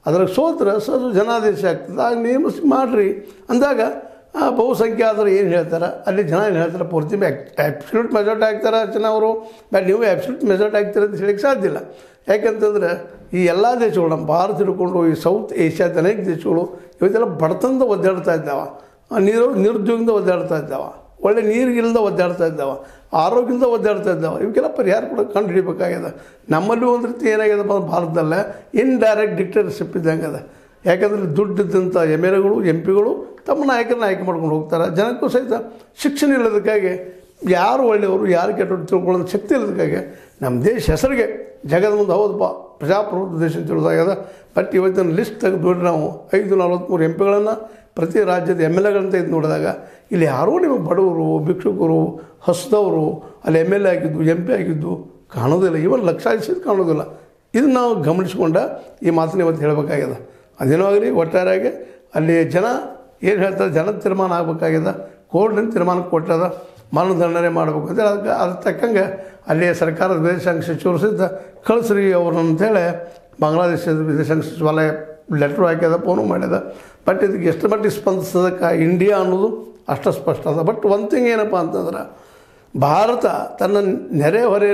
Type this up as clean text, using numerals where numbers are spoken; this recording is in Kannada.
ಅದ್ರಾಗ ಸೋತ್ರ ಅದು ಜನಾದೇಶ ಆಗ್ತದೆ. ಆಗ ನೇಮಿಸಿ ಮಾಡಿರಿ ಅಂದಾಗ ಬಹುಸಂಖ್ಯಾತರು ಏನು ಹೇಳ್ತಾರೆ, ಅಲ್ಲಿ ಜನ ಏನು ಹೇಳ್ತಾರೆ, ಪೂರ್ತಿ ಆ್ಯಬ್ಸಲ್ಯೂಟ್ ಮೆಜಾರಿಟಿ ಆಗ್ತಾರೆ ಜನ ಅವರು, ನೀವು ಆ್ಯಬ್ಸಲ್ಯೂಟ್ ಮೆಜಾರಿಟಿ ಆಗ್ತೀರ ಅಂತ ಹೇಳಕ್ಕೆ ಸಾಧ್ಯ ಇಲ್ಲ. ಯಾಕಂತಂದ್ರೆ ಈ ಎಲ್ಲ ದೇಶಗಳು, ನಮ್ಮ ಭಾರತ ಹಿಡ್ಕೊಂಡು ಈ ಸೌತ್ ಏಷ್ಯಾದ ಅನೇಕ ದೇಶಗಳು ಇವತ್ತೆಲ್ಲ ಬಡತನದ ಒದ್ದಾಡ್ತಾ ಇದ್ದಾವೆ, ನಿರುದ್ಯೋಗದಿಂದ ಒದ್ದಾಡ್ತಾ ಇದ್ದಾವೆ, ಒಳ್ಳೆ ನೀರಿಗಿಲ್ಲದ ಒದ್ದಾಡ್ತಾ ಇದ್ದಾವೆ, ಆರೋಗ್ಯದಿಂದ ಒದ್ದಾಡ್ತಾ ಇದ್ದಾವೆ. ಇವಕ್ಕೆಲ್ಲ ಪರಿಹಾರ ಕೂಡ ಕಂಡು ಹಿಡಿಬೇಕಾಗ್ಯದ. ನಮ್ಮಲ್ಲಿ ಒಂದು ರೀತಿ ಏನಾಗ್ಯದಪ್ಪ ಭಾರತದಲ್ಲೇ ಇನ್ಡೈರೆಕ್ಟ್ ಡಿಕ್ಟೇಟರ್ಶಿಪ್ ಇದ್ದಂಗೆ ಅದ. ಯಾಕಂದರೆ ದುಡ್ಡಿದ್ದಂಥ ಎಮ್ ಎಲ್ ಎಗಳು ಎಂ ಪಿಗಳು ತಮ್ಮ ನಾಯಕರನ್ನ ಆಯ್ಕೆ ಮಾಡ್ಕೊಂಡು ಹೋಗ್ತಾರೆ. ಜನಕ್ಕೂ ಸಹಿತ ಶಿಕ್ಷಣ ಇಲ್ಲದಕ್ಕಾಗಿ ಯಾರು ಒಳ್ಳೆಯವರು ಯಾರು ಕೆಟ್ಟವರು ತಿಳ್ಕೊಳ್ಳೋದು ಶಕ್ತಿ ಇಲ್ಲದಕ್ಕಾಗಿ ನಮ್ಮ ದೇಶ ಹೆಸರಿಗೆ ಜಗದ ಮುಂದೆ ಹೌದಪ್ಪ ಪ್ರಜಾಪ್ರಭುತ್ವ ದೇಶ ತಿಳಿದಾಗ್ಯದ. ಬಟ್ ಇವತ್ತಿನ ಲಿಸ್ಟ್ ತೆಗೆದು ನೋಡಿರಿ, ನಾವು 543 ಎಂ ಪಿಗಳನ್ನು ಪ್ರತಿ ರಾಜ್ಯದ ಎಮ್ ಎಲ್ ಎಗಳಂತ ಇದು ನೋಡಿದಾಗ ಇಲ್ಲಿ ಯಾರೂ ನಿಮಗೆ ಬಡವರು, ಭಿಕ್ಷುಕರು, ಹಸಿದವರು, ಅಲ್ಲಿ ಎಮ್ ಎಲ್ ಎ ಆಗಿದ್ದು ಎಂ ಪಿ ಆಗಿದ್ದು ಕಾಣೋದಿಲ್ಲ. ಇವನ್ ಲಕ್ಷಾಧಿಸಿದ್ದು ಕಾಣೋದಿಲ್ಲ. ಇದನ್ನು ನಾವು ಗಮನಿಸ್ಕೊಂಡ ಈ ಮಾತನ್ನ ಇವತ್ತು ಹೇಳಬೇಕಾಗ್ಯದ. ಅದೇನೋ ಆಗಲಿ, ಒಟ್ಟಾರೆಯಾಗಿ ಅಲ್ಲಿ ಜನ ಏನು ಹೇಳ್ತಾರೆ, ಜನದ ತೀರ್ಮಾನ ಆಗಬೇಕಾಗ್ಯದ. ಕೋರ್ಟ್ನಿಂದ ತೀರ್ಮಾನ ಕೊಟ್ಟದ, ಮರಣದಂಡನೆ ಮಾಡಬೇಕು ಅಂತೇಳಿ ಅದ್ರ ತಕ್ಕಂಗೆ ಅಲ್ಲಿ ಸರ್ಕಾರದ ವಿದೇಶಾಂಗ ಸಚಿವರು ಸಹಿತ ಕಳಿಸ್ರಿ ಅವ್ರನ್ನ ಅಂತೇಳಿ ಬಾಂಗ್ಲಾದೇಶದ ವಿದೇಶಾಂಗ ಸಚಿವಾಲಯ ಲೆಟ್ರು ಹಾಕ್ಯದ, ಫೋನು ಮಾಡ್ಯದ. ಬಟ್ ಇದಕ್ಕೆ ಎಷ್ಟು ಮಟ್ಟಿಗೆ ಸ್ಪಂದಿಸೋದಕ್ಕೆ ಇಂಡಿಯಾ ಅನ್ನೋದು ಅಷ್ಟು ಸ್ಪಷ್ಟ ಅದ. ಬಟ್ ಒಂದು ಥಿಂಗ್ ಏನಪ್ಪ ಅಂತಂದ್ರೆ, ಭಾರತ ತನ್ನ ನೆರೆ ಹೊರೆ